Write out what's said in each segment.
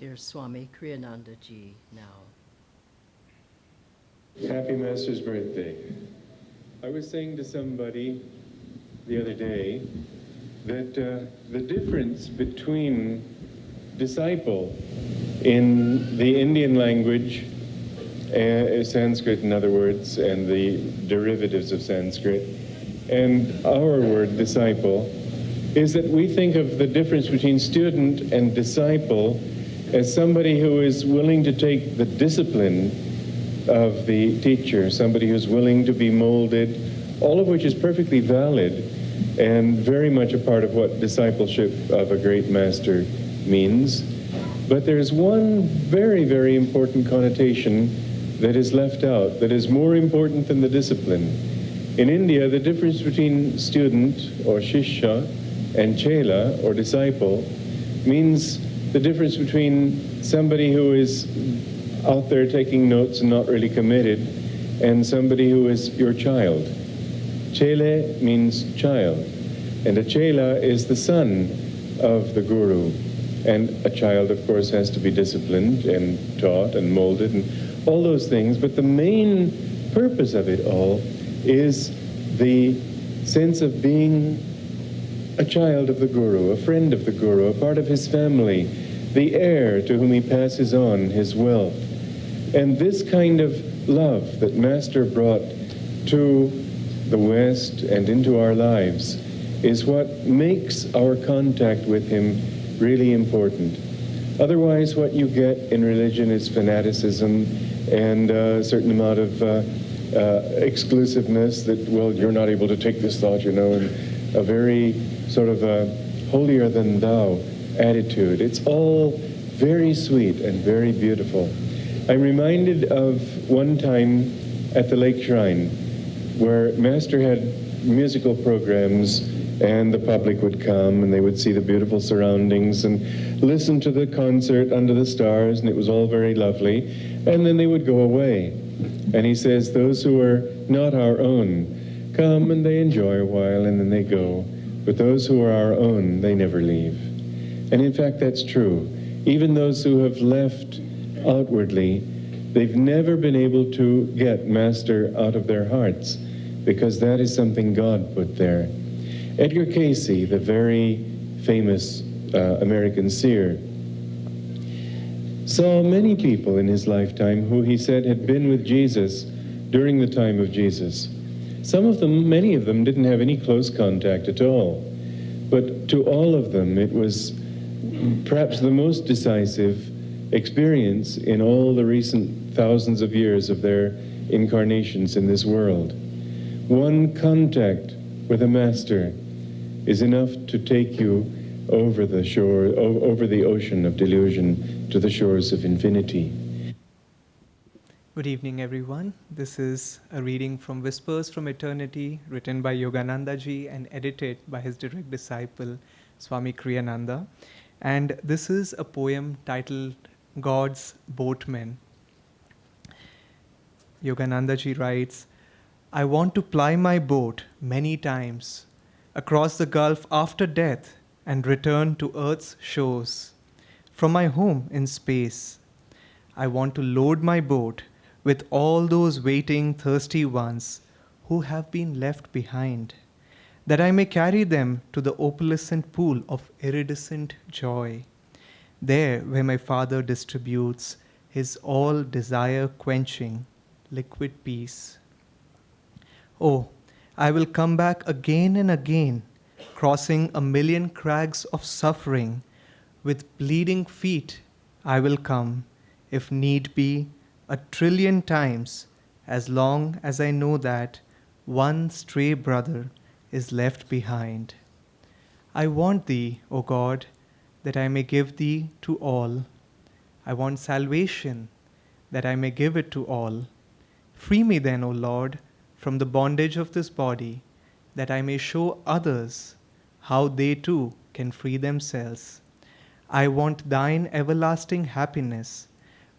Dear Swami Kriyananda Ji now. Happy Master's birthday. I was saying to somebody the other day that the difference between disciple in the Indian language, Sanskrit in other words, and the derivatives of Sanskrit, and our word disciple, is that we think of the difference between student and disciple as somebody who is willing to take the discipline of the teacher, somebody who's willing to be molded, all of which is perfectly valid and very much a part of what discipleship of a great master means. But there's one very, very important connotation that is left out, that is more important than the discipline. In India, the difference between student or shishya and chela or disciple means the difference between somebody who is out there taking notes and not really committed and somebody who is your child. Chele means child, and a chela is the son of the guru. And a child, of course, has to be disciplined and taught and molded and all those things, but the main purpose of it all is the sense of being a child of the guru, a friend of the guru, a part of his family, the heir to whom he passes on his wealth. And this kind of love that Master brought to the West and into our lives is what makes our contact with him really important. Otherwise, what you get in religion is fanaticism and a certain amount of exclusiveness that, well, you're not able to take this thought, you know, and a very sort of a holier-than-thou attitude. It's all very sweet and very beautiful. I'm reminded of one time at the Lake Shrine where Master had musical programs and the public would come and they would see the beautiful surroundings and listen to the concert under the stars, and it was all very lovely, and then they would go away. And he says, those who are not our own come and they enjoy a while and then they go, but those who are our own, they never leave. And in fact, that's true. Even those who have left outwardly, they've never been able to get Master out of their hearts, because that is something God put there. Edgar Cayce, the very famous American seer, saw many people in his lifetime who he said had been with Jesus during the time of Jesus. Some of them, many of them, didn't have any close contact at all. But to all of them, it was perhaps the most decisive experience in all the recent thousands of years of their incarnations in this world. One contact with a master is enough to take you over the shore, over the ocean of delusion to the shores of infinity. Good evening, everyone. This is a reading from Whispers from Eternity, written by Yogananda Ji and edited by his direct disciple, Swami Kriyananda. And this is a poem titled God's Boatmen. Yogananda Ji writes, I want to ply my boat many times across the gulf after death and return to earth's shores from my home in space. I want to load my boat with all those waiting thirsty ones who have been left behind, that I may carry them to the opalescent pool of iridescent joy, there where my Father distributes his all desire quenching liquid peace. Oh, I will come back again and again, crossing a million crags of suffering. With bleeding feet I will come, if need be, 1,000,000,000 times, as long as I know that one stray brother is left behind. I want thee, O God, that I may give thee to all. I want salvation, that I may give it to all. Free me then, O Lord, from the bondage of this body, that I may show others how they too can free themselves. I want thine everlasting happiness,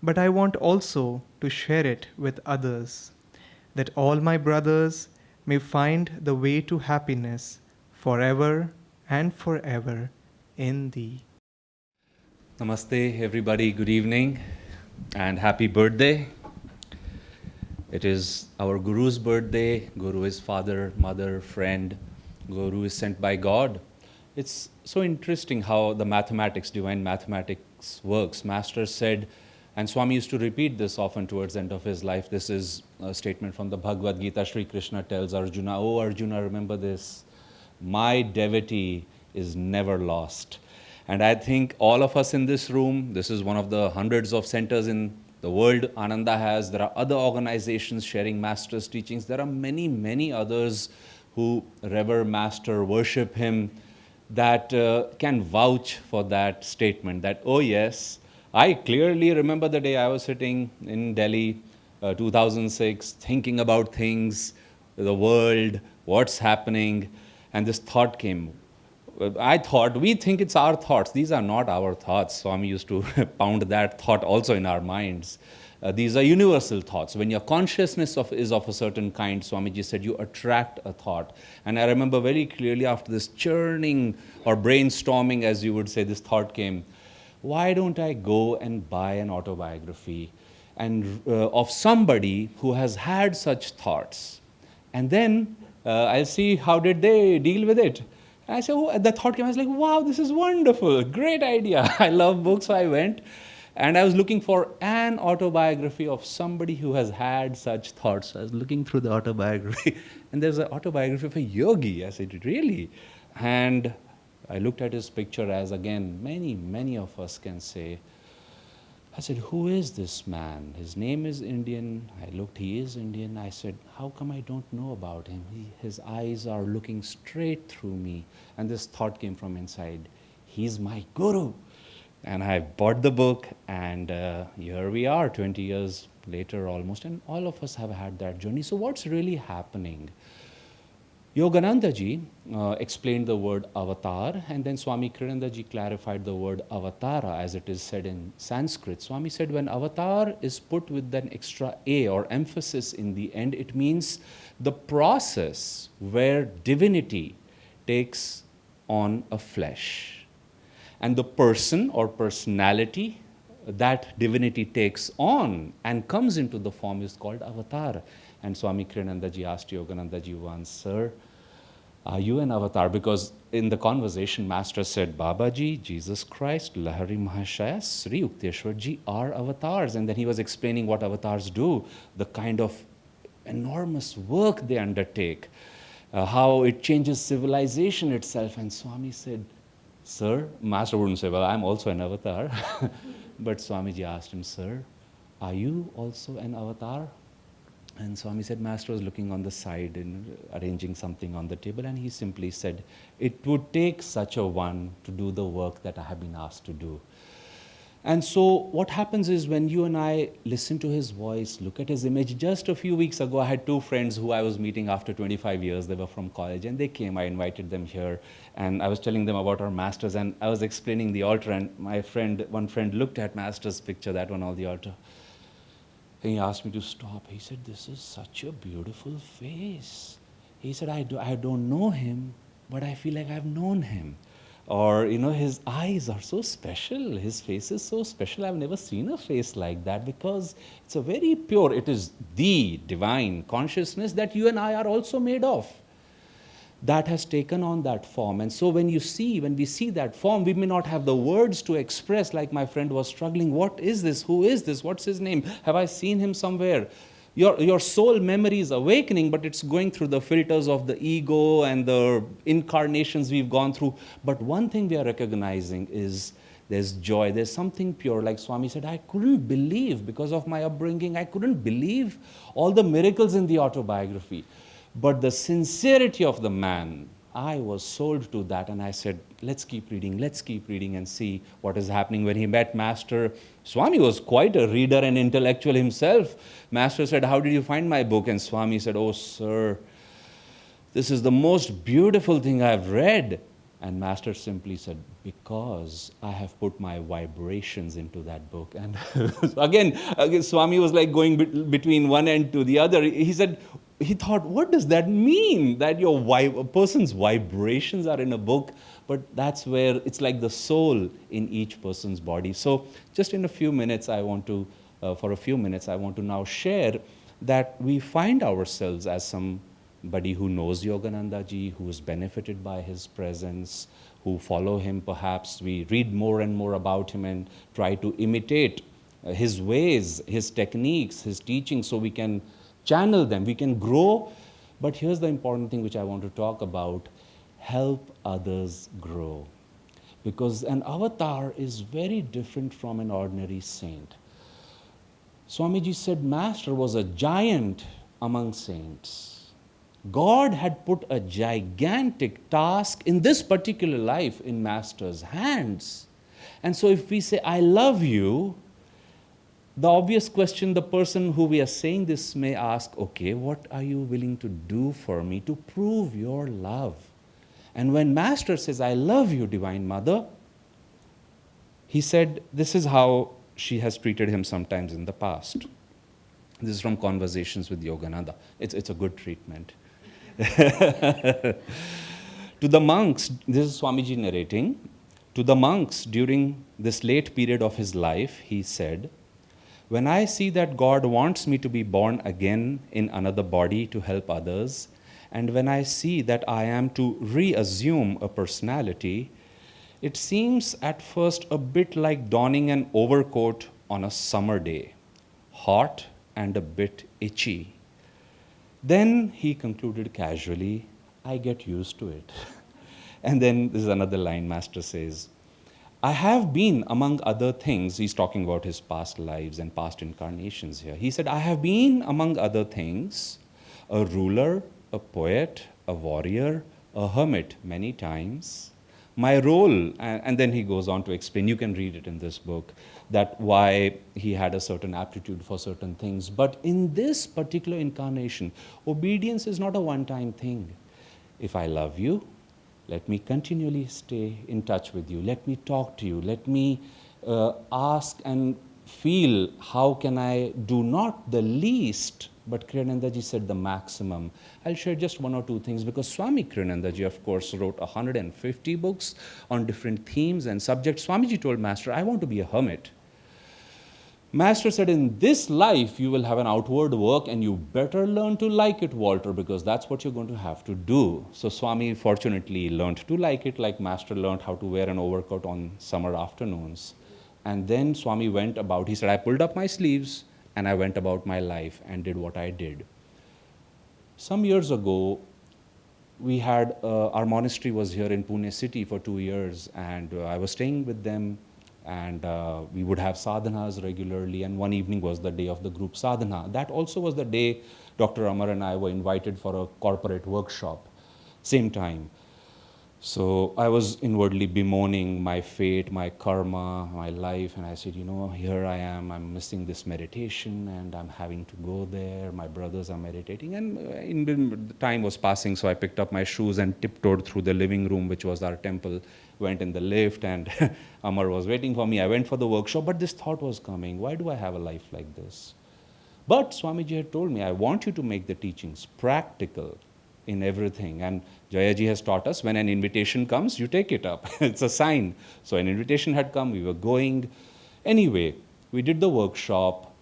but I want also to share it with others, that all my brothers may find the way to happiness forever and forever in thee. Namaste, everybody. Good evening and happy birthday. It is our Guru's birthday. Guru is father, mother, friend. Guru is sent by God. It's so interesting how the mathematics, divine mathematics works. Master said, and Swami used to repeat this often towards the end of his life. This is a statement from the Bhagavad Gita. Sri Krishna tells Arjuna, "Oh Arjuna, remember this. My devotee is never lost." And I think all of us in this room, this is one of the hundreds of centers in the world Ananda has. There are other organizations sharing Master's teachings. There are many, many others who revere Master, worship him, that can vouch for that statement that, oh yes, I clearly remember the day I was sitting in Delhi, 2006, thinking about things, the world, what's happening, and this thought came. We think it's our thoughts. These are not our thoughts. Swami used to pound that thought also in our minds. These are universal thoughts. When your consciousness is of a certain kind, Swamiji said, you attract a thought. And I remember very clearly after this churning or brainstorming, as you would say, this thought came, why don't I go and buy an autobiography of somebody who has had such thoughts? And then I'll see how did they deal with it. And I said, oh, the thought came, I was like, wow, this is wonderful, great idea. I love books, so I went. And I was looking for an autobiography of somebody who has had such thoughts. I was looking through the autobiography, and there's an autobiography of a yogi. I said, really? And I looked at his picture, as again, many, many of us can say. I said, who is this man? His name is Indian. I looked, he is Indian. I said, how come I don't know about him? His eyes are looking straight through me. And this thought came from inside, he's my guru. And I bought the book, and here we are, 20 years later almost, and all of us have had that journey. So what's really happening? Yogananda ji explained the word avatar, and then Swami Kriyananda ji clarified the word avatara as it is said in Sanskrit. Swami said when avatar is put with an extra A or emphasis in the end, it means the process where divinity takes on a flesh. And the person or personality that divinity takes on and comes into the form is called avatar. And Swami Kriyananda ji asked Yogananda ji once, sir, are you an avatar? Because in the conversation, Master said, Babaji, Jesus Christ, Lahari Mahashaya, Sri Yukteswar ji are avatars. And then he was explaining what avatars do, the kind of enormous work they undertake, how it changes civilization itself. And Swami said, sir, Master wouldn't say, well, I'm also an avatar. But Swamiji asked him, sir, are you also an avatar? And Swami said, Master was looking on the side and arranging something on the table, and he simply said, it would take such a one to do the work that I have been asked to do. And so what happens is when you and I listen to his voice, look at his image. Just a few weeks ago, I had two friends who I was meeting after 25 years. They were from college, and they came. I invited them here, and I was telling them about our masters, and I was explaining the altar, and one friend looked at Master's picture, that one on the altar. And he asked me to stop. He said, this is such a beautiful face. He said, I don't know him, but I feel like I've known him. Or, his eyes are so special. His face is so special. I've never seen a face like that because it's a very pure, it is the divine consciousness that you and I are also made of. That has taken on that form. And so when we see that form, we may not have the words to express, like my friend was struggling. What is this? Who is this? What's his name? Have I seen him somewhere? Your soul memory is awakening, but it's going through the filters of the ego and the incarnations we've gone through. But one thing we are recognizing is there's joy, there's something pure. Like Swami said, I couldn't believe, because of my upbringing, I couldn't believe all the miracles in the autobiography. But the sincerity of the man, I was sold to that, and I said, let's keep reading and see what is happening. When he met Master, Swami was quite a reader and intellectual himself. Master said, how did you find my book? And Swami said, oh sir, this is the most beautiful thing I've read. And Master simply said, because I have put my vibrations into that book. And again, Swami was like going between one end to the other. He said, he thought, what does that mean? That a person's vibrations are in a book, but that's where it's like the soul in each person's body. So just in a few minutes, for a few minutes, I want to now share that we find ourselves as somebody who knows Yogananda ji, who is benefited by his presence, who follow him perhaps. We read more and more about him and try to imitate his ways, his techniques, his teachings, so we can channel them, we can grow. But here's the important thing which I want to talk about: help others grow. Because an avatar is very different from an ordinary saint. Swamiji said Master was a giant among saints. God had put a gigantic task in this particular life in Master's hands. And so if we say, I love you, the obvious question the person who we are saying this may ask, okay, what are you willing to do for me to prove your love? And when Master says, I love you, Divine Mother, he said, this is how she has treated him sometimes in the past. This is from Conversations with Yogananda. It's a good treatment. To the monks, this is Swamiji narrating, to the monks during this late period of his life, he said, when I see that God wants me to be born again in another body to help others, and when I see that I am to reassume a personality, it seems at first a bit like donning an overcoat on a summer day, hot and a bit itchy. Then he concluded casually, I get used to it. And then this is another line Master says, I have been, among other things, he's talking about his past lives and past incarnations here. He said, I have been, among other things, a ruler, a poet, a warrior, a hermit many times. My role, and then he goes on to explain, you can read it in this book, that why he had a certain aptitude for certain things. But in this particular incarnation, obedience is not a one-time thing. If I love you, let me continually stay in touch with you. Let me talk to you. Let me ask and feel how can I do not the least, but Kriyananda ji said the maximum. I'll share just one or two things because Swami Kriyananda ji, of course, wrote 150 books on different themes and subjects. Swamiji told Master, I want to be a hermit. Master said, in this life, you will have an outward work and you better learn to like it, Walter, because that's what you're going to have to do. So Swami fortunately learned to like it, like Master learned how to wear an overcoat on summer afternoons. And then Swami went about, he said, I pulled up my sleeves and I went about my life and did what I did. Some years ago, we had, our monastery was here in Pune city for 2 years, and I was staying with them, and we would have sadhanas regularly, and one evening was the day of the group sadhana. That also was the day Dr. Amar and I were invited for a corporate workshop, same time. So I was inwardly bemoaning my fate, my karma, my life, and I said, you know, here I am, I'm missing this meditation, and I'm having to go there, my brothers are meditating, and the time was passing, so I picked up my shoes and tiptoed through the living room, which was our temple, went in the lift, and Amar was waiting for me. I went for the workshop, but this thought was coming, why do I have a life like this? But Swamiji had told me, I want you to make the teachings practical in everything. And Jayaji has taught us, when an invitation comes, you take it up. It's a sign. So an invitation had come, we were going. Anyway, we did the workshop,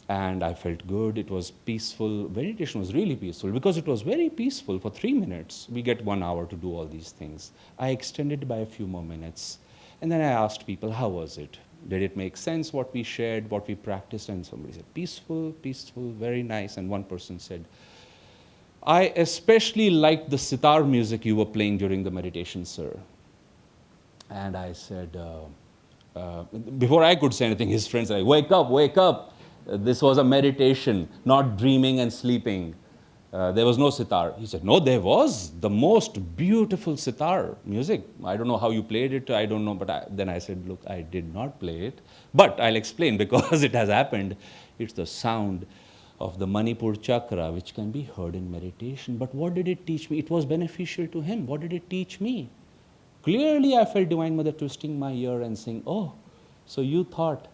and I felt good. It was peaceful. Meditation was really peaceful. Because it was very peaceful for 3 minutes, we get 1 hour to do all these things. I extended it by a few more minutes. And then I asked people, how was it? Did it make sense, what we shared, what we practiced? And somebody said, peaceful, peaceful, very nice. And one person said, I especially liked the sitar music you were playing during the meditation, sir. And I said, before I could say anything, his friends said, wake up, wake up. This was a meditation, not dreaming and sleeping. There was no sitar. He said, no, there was the most beautiful sitar music. I don't know how you played it, I don't know, but then I said, look, I did not play it. But I'll explain because it has happened. It's the sound of the Manipur chakra, which can be heard in meditation. But what did it teach me? It was beneficial to him. What did it teach me? Clearly, I felt Divine Mother twisting my ear and saying, oh, so you thought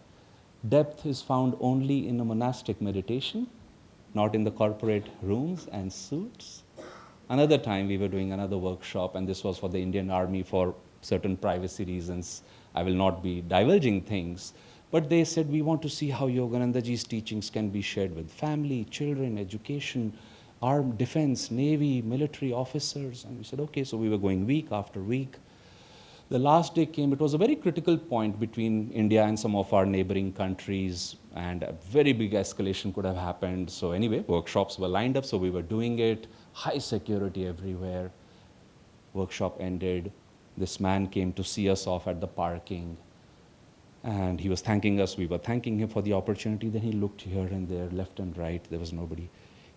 depth is found only in a monastic meditation? not in the corporate rooms and suits. Another time we were doing another workshop, and this was for the Indian Army for certain privacy reasons. I will not be divulging things, but they said, we want to see how Yoganandaji's teachings can be shared with family, children, education, armed defense, navy, military officers. And we said, okay, so we were going week after week. The last day came, it was a very critical point between India and some of our neighboring countries, and a very big escalation could have happened. So anyway, workshops were lined up, so we were doing it, high security everywhere. Workshop ended. This man came to see us off at the parking, and he was thanking us. We were thanking him for the opportunity. Then he looked here and there, left and right. There was nobody.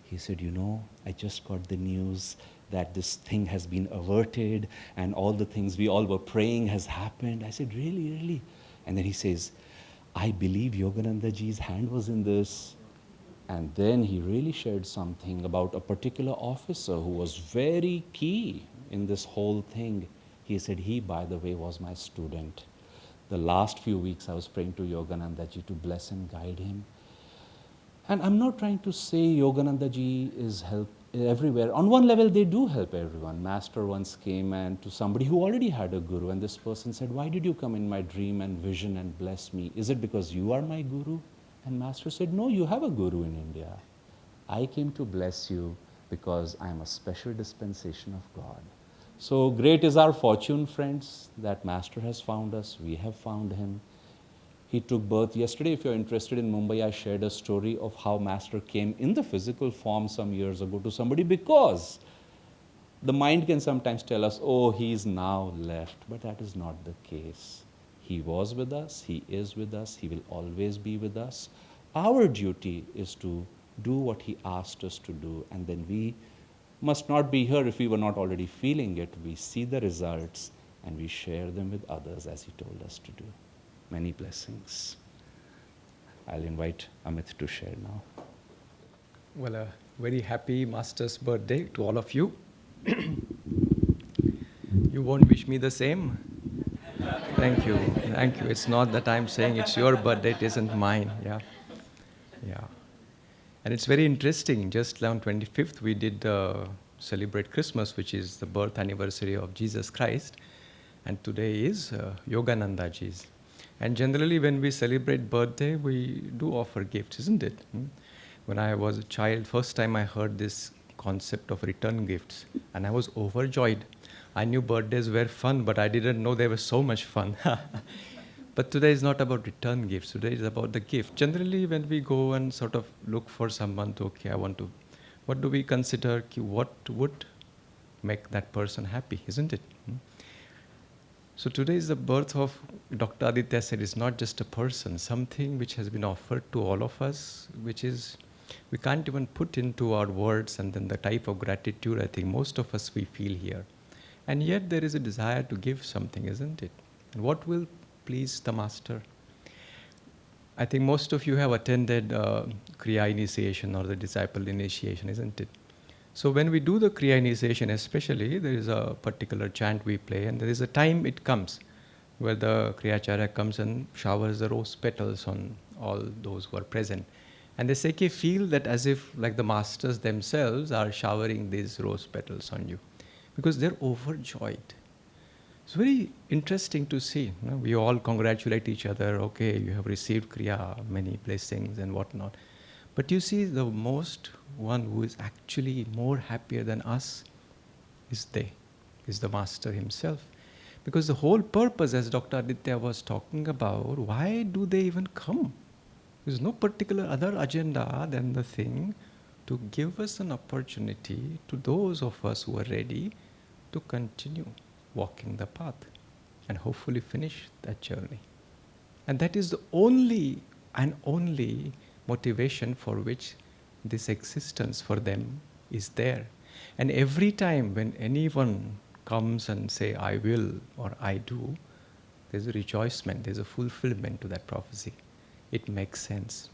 He said, you know, I just got the news that this thing has been averted and all the things we all were praying has happened. I said, really, really? And then he says, I believe Yoganandaji's hand was in this. And then he really shared something about a particular officer who was very key in this whole thing. He said, he, by the way, was my student. The last few weeks I was praying to Yoganandaji to bless and guide him. And I'm not trying to say Yoganandaji is help everywhere. On one level, they do help everyone. Master once came and to somebody who already had a guru, and this person said, why did you come in my dream and vision and bless me? Is it because you are my guru? And Master said, no, you have a guru in India. I came to bless you because I am a special dispensation of God. So great is our fortune, friends, that Master has found us. We have found him. He took birth yesterday. If you're interested in Mumbai, I shared a story of how Master came in the physical form some years ago to somebody, because the mind can sometimes tell us, oh, he's now left. But that is not the case. He was with us, he is with us, he will always be with us. Our duty is to do what he asked us to do, and then we must not be here if we were not already feeling it. We see the results and we share them with others as he told us to do. Many blessings. I'll invite Amit to share now. Well, a very happy Master's birthday to all of you. You won't wish me the same? Thank you. Thank you. It's not that I'm saying it's your birthday, it isn't mine. Yeah. Yeah. And it's very interesting. Just on 25th, we did celebrate Christmas, which is the birth anniversary of Jesus Christ. And today is Yoganandaji's. And generally, when we celebrate birthday, we do offer gifts, isn't it? When I was a child, first time I heard this concept of return gifts, and I was overjoyed. I knew birthdays were fun, but I didn't know they were so much fun. But today is not about return gifts. Today is about the gift. Generally, when we go and sort of look for someone to, okay, I want to, what do we consider, what would make that person happy, isn't it? So today is the birth of, Dr. Aditya said, it's not just a person, something which has been offered to all of us, which is, we can't even put into our words, and then the type of gratitude I think most of us we feel here. And yet there is a desire to give something, isn't it? And what will please the Master? I think most of you have attended Kriya initiation or the disciple initiation, isn't it? So when we do the Kriya initiation especially, there is a particular chant we play, and there is a time it comes where the Kriya Acharya comes and showers the rose petals on all those who are present. And they say, okay, feel that as if like the masters themselves are showering these rose petals on you, because they're overjoyed. It's very interesting to see. You know, we all congratulate each other, okay, you have received Kriya, many blessings and whatnot. But you see, the most one who is actually more happier than us is the Master himself. Because the whole purpose, as Dr. Aditya was talking about, why do they even come? There's no particular other agenda than the thing to give us an opportunity to those of us who are ready to continue walking the path and hopefully finish that journey. And that is the only motivation for which this existence for them is there. And every time when anyone comes and say, I will or I do, there's a rejoicement, there's a fulfillment to that prophecy. It makes sense.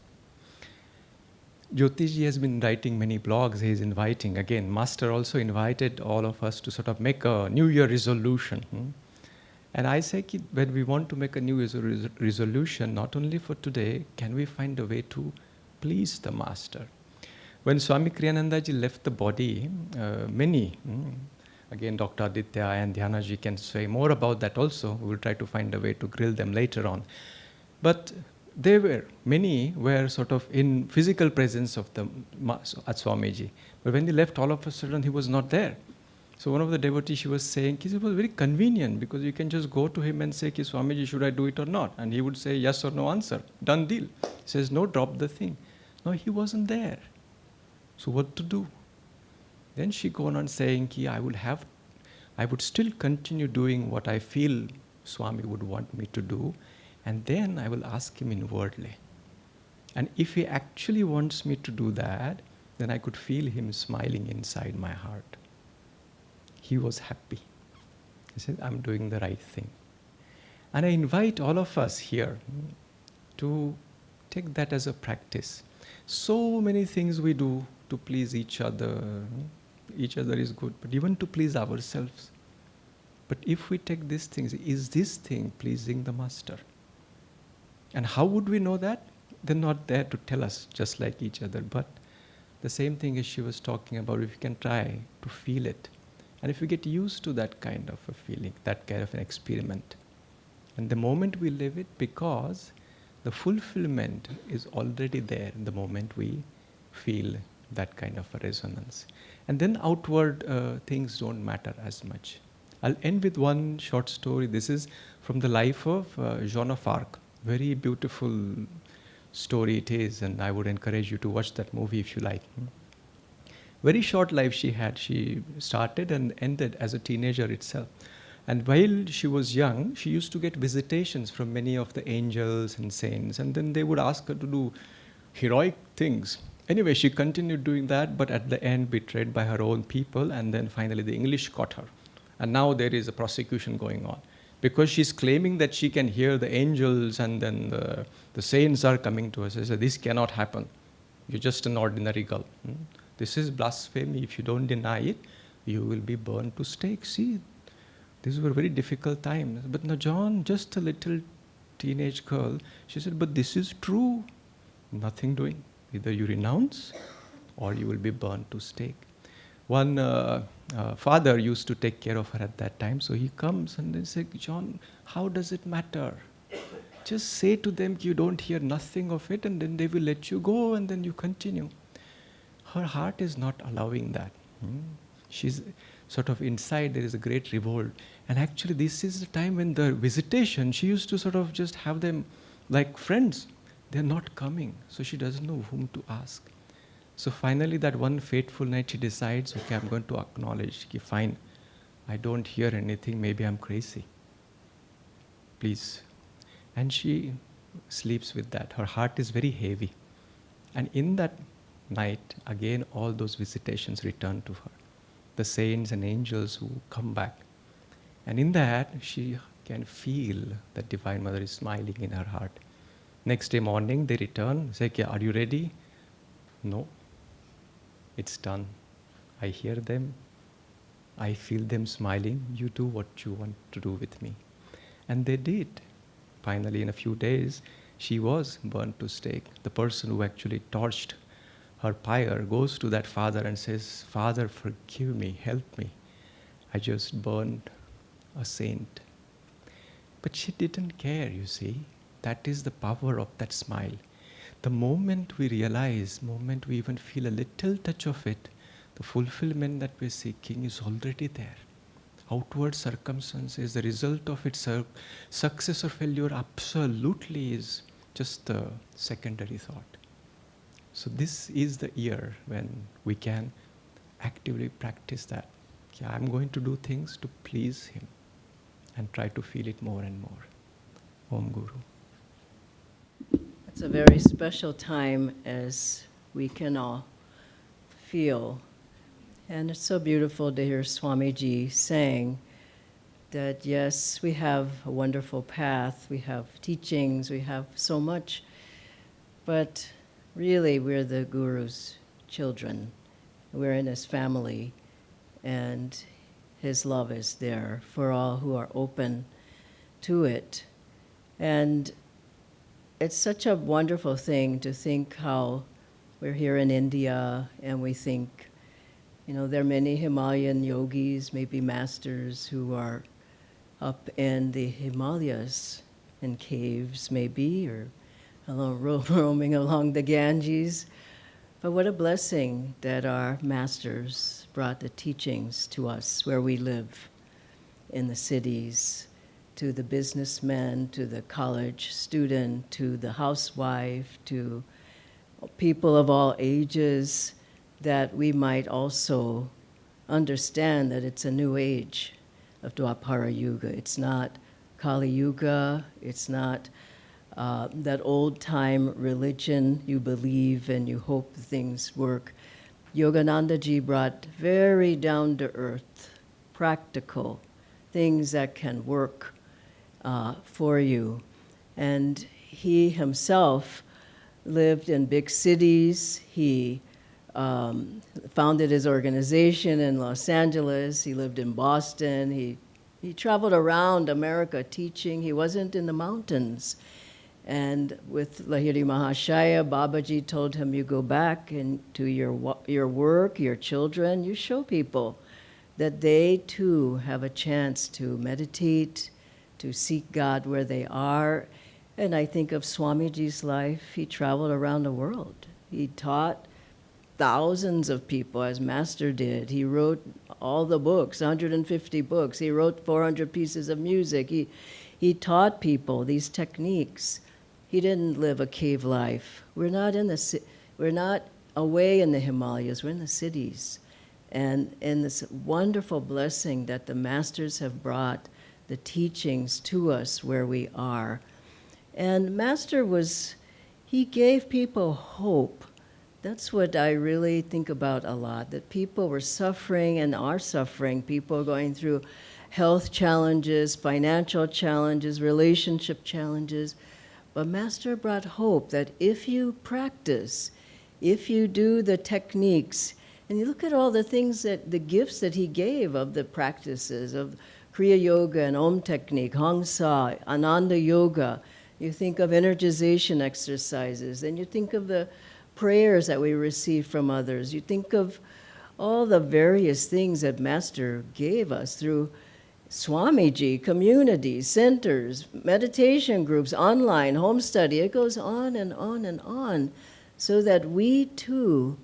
Jyotiji has been writing many blogs. He is inviting, again, Master also invited all of us to sort of make a New Year resolution. And I say, when we want to make a New Year resolution, not only for today, can we find a way to please the Master? When Swami Kriyanandaji left the body, many, again Dr. Aditya and Dhyana ji can say more about that also. We will try to find a way to grill them later on. But many were sort of in physical presence of the Swamiji. But when they left, all of a sudden he was not there. So one of the devotees, she was saying, it was very convenient because you can just go to him and say, Swamiji, should I do it or not? And he would say yes or no answer. Done deal. He says, no, drop the thing. No, he wasn't there. So what to do? Then she goes on saying, I would still continue doing what I feel Swami would want me to do, and then I will ask him inwardly. And if he actually wants me to do that, then I could feel him smiling inside my heart. He was happy. He said, I'm doing the right thing. And I invite all of us here to take that as a practice. So many things we do to please each other. Each other is good, but even to please ourselves. But if we take these things, is this thing pleasing the Master? And how would we know that? They're not there to tell us, just like each other. But the same thing as she was talking about, if you can try to feel it. And if we get used to that kind of a feeling, that kind of an experiment, and the moment we live it, because the fulfillment is already there in the moment we feel that kind of a resonance. And then outward things don't matter as much. I'll end with one short story. This is from the life of Joan of Arc. Very beautiful story it is, and I would encourage you to watch that movie if you like. Very short life she had. She started and ended as a teenager itself. And while she was young, she used to get visitations from many of the angels and saints, and then they would ask her to do heroic things. Anyway, she continued doing that, but at the end betrayed by her own people, and then finally the English caught her. And now there is a prosecution going on. Because she's claiming that she can hear the angels and then the saints are coming to her. She said, this cannot happen. You're just an ordinary girl. This is blasphemy. If you don't deny it, you will be burned to stake. See, these were very difficult times. But now John, just a little teenage girl, she said, but this is true. Nothing doing. Either you renounce or you will be burned to stake. One father used to take care of her at that time. So he comes and they say, John, how does it matter? Just say to them you don't hear nothing of it, and then they will let you go, and then you continue. Her heart is not allowing that. She's sort of inside, there is a great revolt. And actually this is the time when the visitation, she used to sort of just have them like friends. They're not coming. So she doesn't know whom to ask. So finally that one fateful night she decides, okay, I'm going to acknowledge, okay, fine, I don't hear anything, maybe I'm crazy. Please. And she sleeps with that. Her heart is very heavy. And in that night, again, all those visitations return to her. The saints and angels who come back. And in that, she can feel that Divine Mother is smiling in her heart. Next day morning, they return, say, okay, are you ready? No. It's done. I hear them. I feel them smiling. You do what you want to do with me. And they did. Finally, in a few days, she was burned to stake. The person who actually torched her pyre goes to that father and says, Father, forgive me, help me. I just burned a saint. But she didn't care, you see. That is the power of that smile. The moment we realize, moment we even feel a little touch of it, the fulfillment that we're seeking is already there. Outward circumstances, the result of its success or failure absolutely is just a secondary thought. So this is the year when we can actively practice that. Yeah, I'm going to do things to please Him and try to feel it more and more. Om Guru. It's a very special time, as we can all feel. And it's so beautiful to hear Swamiji saying that, yes, we have a wonderful path, we have teachings, we have so much, but really we're the Guru's children. We're in his family, and his love is there for all who are open to it. And it's such a wonderful thing to think how we're here in India and we think, there are many Himalayan yogis, maybe masters, who are up in the Himalayas, in caves maybe, or roaming along the Ganges. But what a blessing that our masters brought the teachings to us where we live, in the cities, to the businessman, to the college student, to the housewife, to people of all ages, that we might also understand that it's a new age of Dwapara Yuga. It's not Kali Yuga, it's not that old-time religion you believe and you hope things work. Yogananda ji brought very down-to-earth, practical things that can work for you. And he himself lived in big cities. He founded his organization in Los Angeles. He lived in Boston. He traveled around America teaching. He wasn't in the mountains. And with Lahiri Mahashaya, Babaji told him, you go back into your work, your children, you show people that they too have a chance to meditate, to seek God where they are. And I think of Swamiji's life. He traveled around the world. He taught thousands of people, as Master did. He wrote all the books, 150 books. He wrote 400 pieces of music. He taught people these techniques. He didn't live a cave life. We're not away in the Himalayas. We're in the cities. And in this wonderful blessing that the masters have brought the teachings to us where we are. And Master he gave people hope. That's what I really think about a lot, that people were suffering and are suffering, people going through health challenges, financial challenges, relationship challenges. But Master brought hope that if you practice, if you do the techniques, and you look at all the things the gifts that he gave of the practices of Kriya Yoga and Om technique, Hong Sa, Ananda Yoga, you think of energization exercises, and you think of the prayers that we receive from others. You think of all the various things that Master gave us through Swamiji, communities, centers, meditation groups, online, home study. It goes on and on and on, so that we too,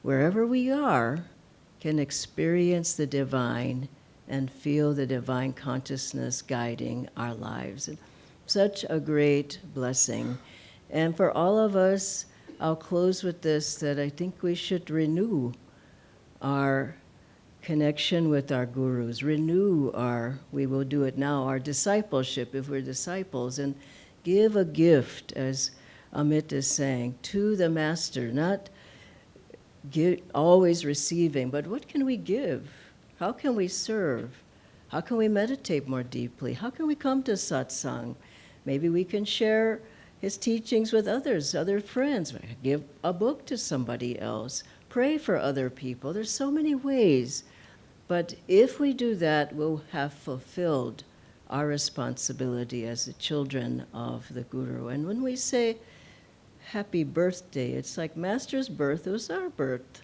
wherever we are, can experience the divine and feel the divine consciousness guiding our lives. And such a great blessing. And for all of us, I'll close with this, that I think we should renew our connection with our gurus, we will do it now, our discipleship if we're disciples, and give a gift, as Amit is saying, to the Master, not always receiving, but what can we give? How can we serve? How can we meditate more deeply? How can we come to satsang? Maybe we can share his teachings with others, other friends. Give a book to somebody else. Pray for other people. There's so many ways. But if we do that, we'll have fulfilled our responsibility as the children of the Guru. And when we say happy birthday, it's like Master's birth was our birth.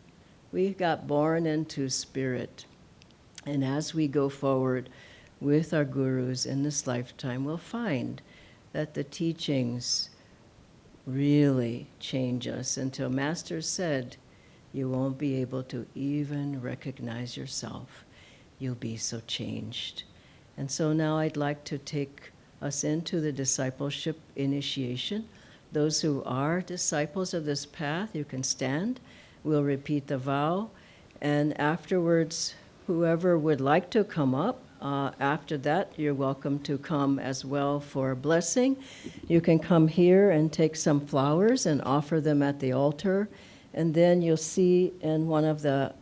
We got born into spirit. And as we go forward with our gurus in this lifetime, we'll find that the teachings really change us until Master said, you won't be able to even recognize yourself. You'll be so changed. And so now I'd like to take us into the discipleship initiation. Those who are disciples of this path, you can stand. We'll repeat the vow. And afterwards, whoever would like to come up, after that, you're welcome to come as well for a blessing. You can come here and take some flowers and offer them at the altar. And then you'll see in one of the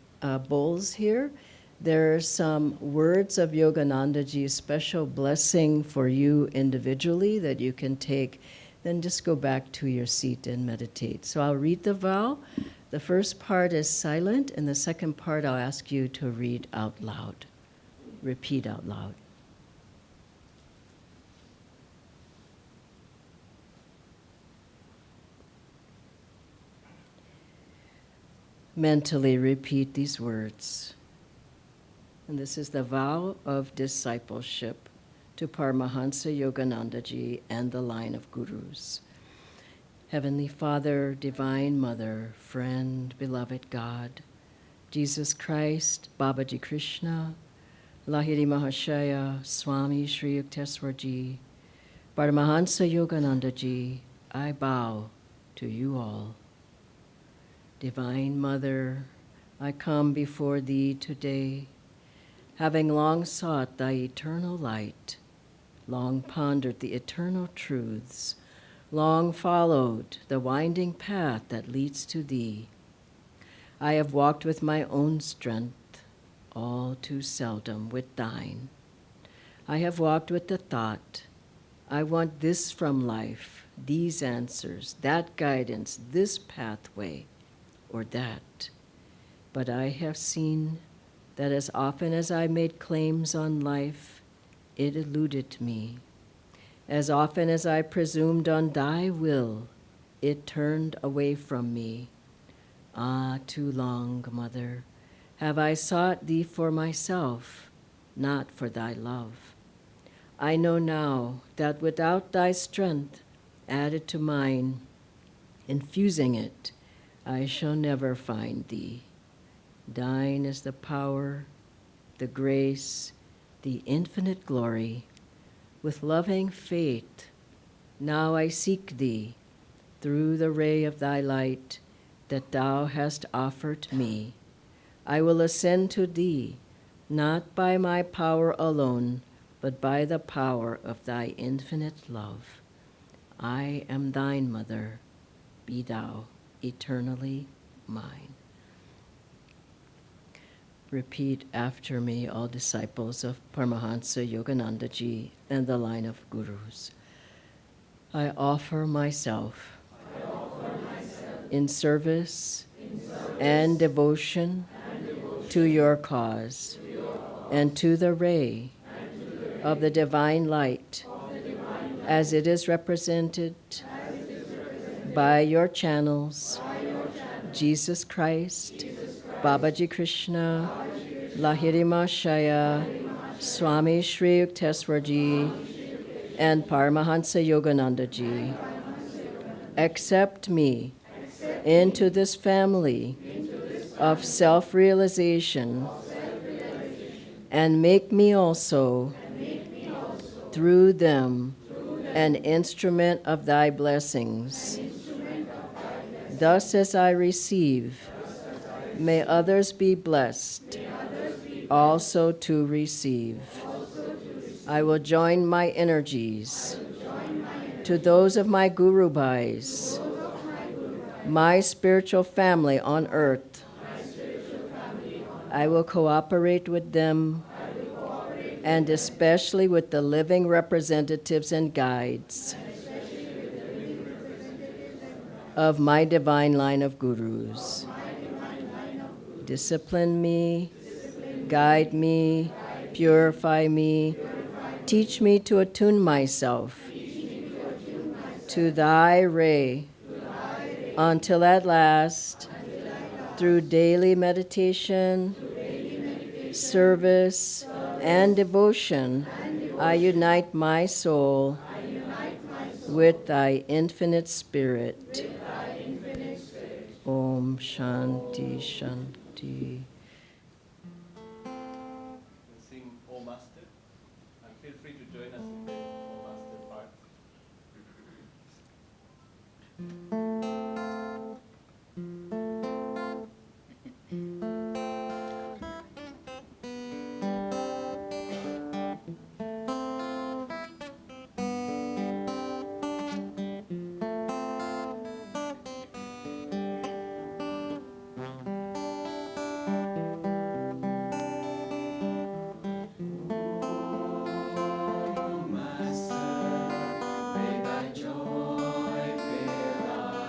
bowls here, there are some words of Yoganandaji's special blessing for you individually that you can take. Then just go back to your seat and meditate. So I'll read the vow. The first part is silent, and the second part I'll ask you to read out loud. Repeat out loud. mentally repeat these words. And this is the vow of discipleship to Paramhansa Yogananda ji and the line of gurus. Heavenly Father, Divine Mother, Friend, Beloved God, Jesus Christ, Babaji Krishna, Lahiri Mahashaya, Swami Sri Yukteswar ji, Paramhansa Yogananda ji, I bow to you all. Divine Mother, I come before thee today, having long sought thy eternal light, long pondered the eternal truths, long followed the winding path that leads to thee. I have walked with my own strength, all too seldom with thine. I have walked with the thought, I want this from life, these answers, that guidance, this pathway, or that. But I have seen that as often as I made claims on life, it eluded me. As often as I presumed on thy will, it turned away from me. Ah, too long, Mother, have I sought thee for myself, not for thy love. I know now that without thy strength added to mine, infusing it, I shall never find thee. Thine is the power, the grace, the infinite glory. With loving faith, now I seek thee through the ray of thy light that thou hast offered me. I will ascend to thee, not by my power alone, but by the power of thy infinite love. I am thine, Mother. Be thou eternally mine. Repeat after me, all disciples of Paramhansa Yogananda ji and the line of gurus. I offer myself, in service, and devotion to your cause and to the ray of the divine light as it is represented by your channels, Jesus Christ, Babaji Krishna, Lahiri Mahashaya, Swami Sri Yukteswar ji, and Paramhansa Yogananda ji. Accept me into this family of self-realization and make me also, through them, an instrument of thy blessings. Thus as I receive, may others be blessed also to receive. I will join my energies to those of my Guru Bhais, my spiritual family on earth. I will cooperate with them, and especially with the living representatives and guides of my divine line of gurus. Discipline me, guide me, purify me, teach me to attune myself to thy ray until at last, through daily meditation, service, and devotion, I unite my soul with thy infinite spirit. Om Shanti Shanti. Sing O Master, and feel free to join us in the O Master part. May thy joy fill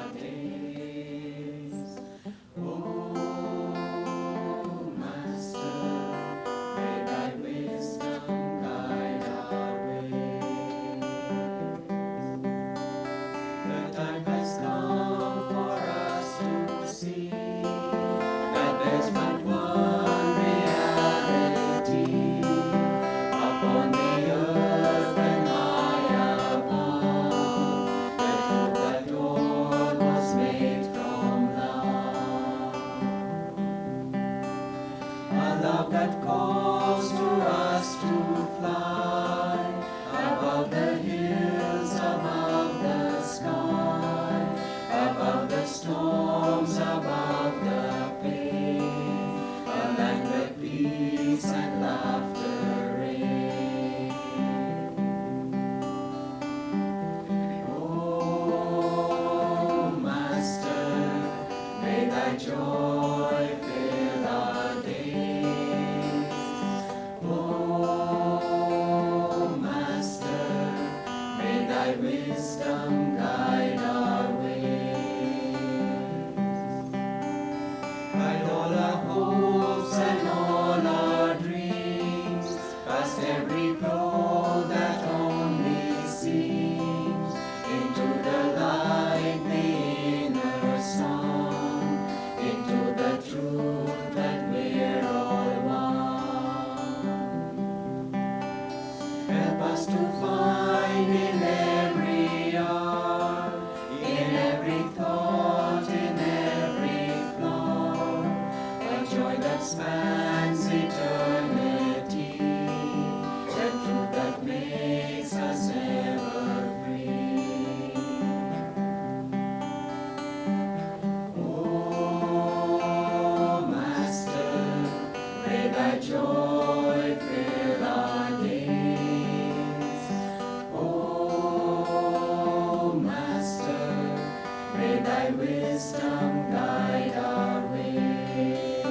thy wisdom guide our way.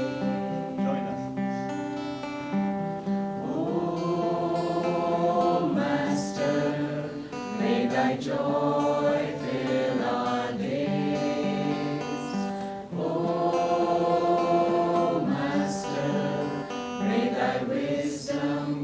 Join us. O Master, may thy joy fill our days. O Master, may thy wisdom